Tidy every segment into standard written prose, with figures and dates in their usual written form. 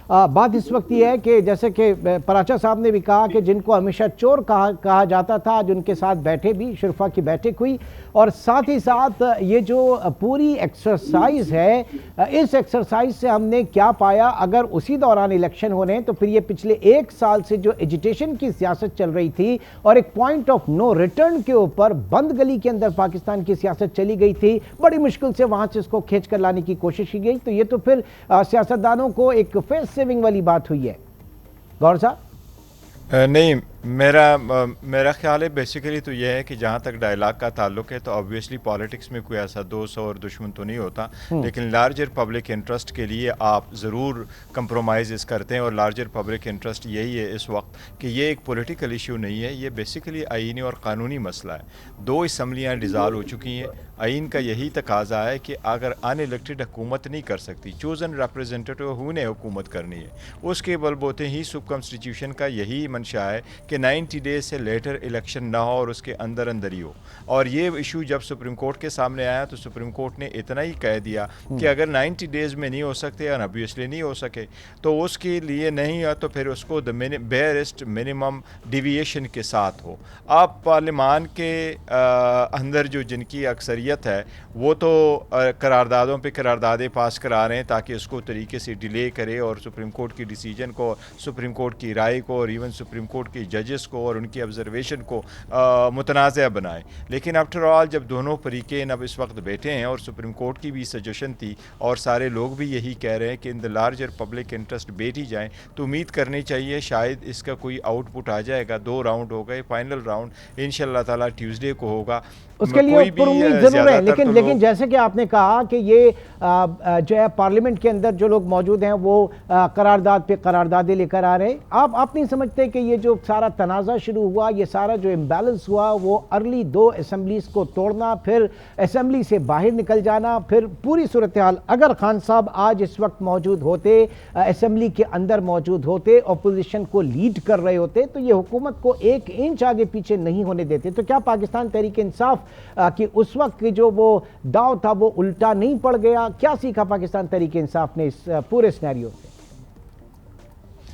बात इस वक्त ये है कि जैसे कि पराचा साहब ने भी कहा कि जिनको हमेशा चोर कहा जाता था, आज उनके साथ बैठे भी शुरफा की बैठक हुई। और साथ ही साथ ये जो पूरी एक्सरसाइज है, इस एक्सरसाइज से हमने क्या पाया, अगर उसी दौरान इलेक्शन होने हैं तो फिर ये पिछले एक साल से जो एजिटेशन की सियासत चल रही थी और एक पॉइंट ऑफ नो रिटर्न के ऊपर बंद गली के अंदर पाकिस्तान की सियासत चली गई थी, बड़ी मुश्किल से वहां से इसको खींच कर लाने की कोशिश की गई। तो ये तो फिर सियासतदानों को एक फेस सेविंग वाली बात हुई है। गौर साहब? नहीं, मेरा ख्याल है बेसिकली तो यह है कि जहाँ तक डायलॉग का ताल्लुक है तो ऑब्वियसली पॉलिटिक्स में कोई ऐसा दोस्त और दुश्मन तो नहीं होता, लेकिन लार्जर पब्लिक इंटरेस्ट के लिए आप ज़रूर कंप्रोमाइज़ करते हैं। और लार्जर पब्लिक इंटरेस्ट यही है इस वक्त कि ये एक पॉलिटिकल इशू नहीं है, ये बेसिकली आईनी और कानूनी मसला है। 2 असम्बलियाँ डिज़ाल्व हो चुकी हैं। आइन का यही तकाजा है कि अगर अनइलेक्टेड हुकूमत नहीं कर सकती, चोज़न रिप्रेजेंटेटिव उन्हें हुकूमत करनी है, उसके बलबूते ही सब कॉन्स्टिट्यूशन का यही मंशा है कि 90 डेज से लेटर इलेक्शन ना हो और उसके अंदर अंदर ही हो। और ये इशू जब सुप्रीम कोर्ट के सामने आया तो सुप्रीम कोर्ट ने इतना ही कह दिया कि अगर 90 डेज में नहीं हो सकते और ऑब्वियसली नहीं हो सके तो उसके लिए नहीं है, तो फिर उसको द बेयरेस्ट मिनिमम डिविएशन के साथ हो। आप पार्लियामान के अंदर जो जिनकी अक्सरियत है वो तो करारदादों पे करारदादें पास करा रहे हैं ताकि उसको तरीके से डिले करे और सुप्रीम कोर्ट की डिसीजन को, सुप्रीम कोर्ट की राय को और इवन सुप्रीम कोर्ट के जजेस को और उनकी ऑब्जर्वेशन को मुतनाज़ बनाए। लेकिन आफ्टर ऑल जब दोनों फरीकें अब इस वक्त बैठे हैं और सुप्रीम कोर्ट की भी सजेशन थी और सारे लोग भी यही कह रहे हैं कि in the larger public interest बैठ ही जाएँ, तो उम्मीद करनी चाहिए शायद इसका कोई आउटपुट आ जाएगा। 2 राउंड हो गए, फाइनल राउंड इंशाल्लाह ताला ट्यूसडे को होगा। उसके लिए उम्मीद जरूर है, लेकिन जैसे कि आपने कहा कि ये जो है पार्लियामेंट के अंदर जो लोग मौजूद हैं वो करारदाद पे करारदादे लेकर आ रहे हैं। आप नहीं समझते कि ये जो सारा तनाज़ा शुरू हुआ, ये सारा जो इम्बैलेंस हुआ, वो अर्ली 2 असेंबलीज को तोड़ना, फिर असेंबली से बाहर निकल जाना, फिर पूरी सूरत हाल, अगर खान साहब आज इस वक्त मौजूद होते, असेंबली के अंदर मौजूद होते, अपोजिशन को लीड कर रहे होते, तो ये हुकूमत को 1 इंच आगे पीछे नहीं होने देते। तो क्या पाकिस्तान तहरीक इंसाफ कि उस वक्त की जो वो दाव था वो उल्टा नहीं पड़ गया? क्या सीखा पाकिस्तान तहरीक इंसाफ ने इस पूरे सिनेरियो से?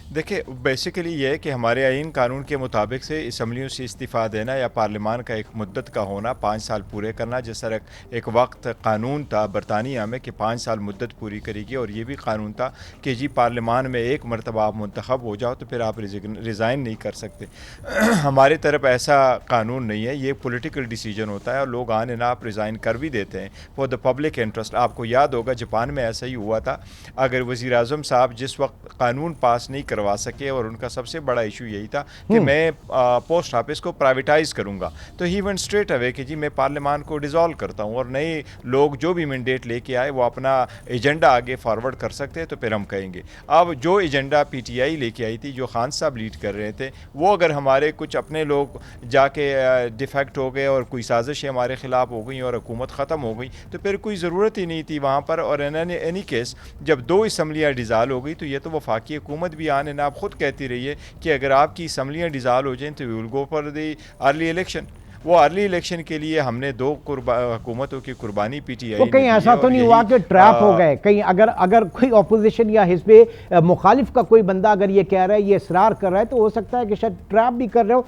देखिए, बेसिकली ये है कि हमारे आइन कानून के मुताबिक से असम्बलियों से इस्तीफ़ा देना या पार्लियामान का एक मुद्दत का होना 5 साल पूरे करना, जिस तरह एक वक्त कानून था बरतानिया में कि 5 साल मुद्दत पूरी करेगी, और ये भी कानून था कि जी पार्लियामान में एक मरतबा आप मुंतखब हो जाओ तो फिर आप रिज़ाइन नहीं कर सकते। हमारी तरफ ऐसा कानून नहीं है, ये पॉलिटिकल डिसीजन होता है और लोग आन एंड आप रिज़ाइन कर भी देते हैं फॉर द पब्लिक इंटरेस्ट। आपको याद होगा जापान में ऐसा ही हुआ था। अगर वज़ीर-ए-आज़म साहब जिस वक्त कानून पास नहीं करवा सके और उनका सबसे बड़ा इशू यही था कि मैं पोस्ट ऑफिस को प्राइवेटाइज करूंगा, तो ही वेंट स्ट्रेट अवे कि जी मैं पार्लियामान को डिसॉल्व करता हूं और नए लोग जो भी मैंडेट लेके आए वो अपना एजेंडा आगे फॉरवर्ड कर सकते हैं, तो फिर हम कहेंगे। अब जो एजेंडा पीटीआई लेके आई थी, जो खान साहब लीड कर रहे थे, वो अगर हमारे कुछ अपने लोग जाके डिफेक्ट हो गए और कोई साजिशें हमारे खिलाफ हो गई और हुकूमत ख़त्म हो गई, तो फिर कोई ज़रूरत ही नहीं थी वहाँ पर। और एनी केस जब 2 असम्बलियाँ डिसॉल्व हो गई तो ये तो वफाकी हुकूमत भी आने ना, आप खुद कहती रही है कि अगर आपकी असम्बलियाँ डिसॉल्व हो जाएं तो we will go for the early election. वो अर्ली इलेक्शन के लिए हमने 2 हुकूमतों की कुर्बानी पीटीआई तो कहीं ऐसा तो नहीं हुआ कि ट्रैप हो गए? कहीं अगर कोई ऑपोजिशन या हिस्बे मुखालिफ का कोई बंदा अगर ये कह रहा है, ये इसरार कर रहा है, तो हो सकता है कि शायद ट्रैप भी कर रहे हो।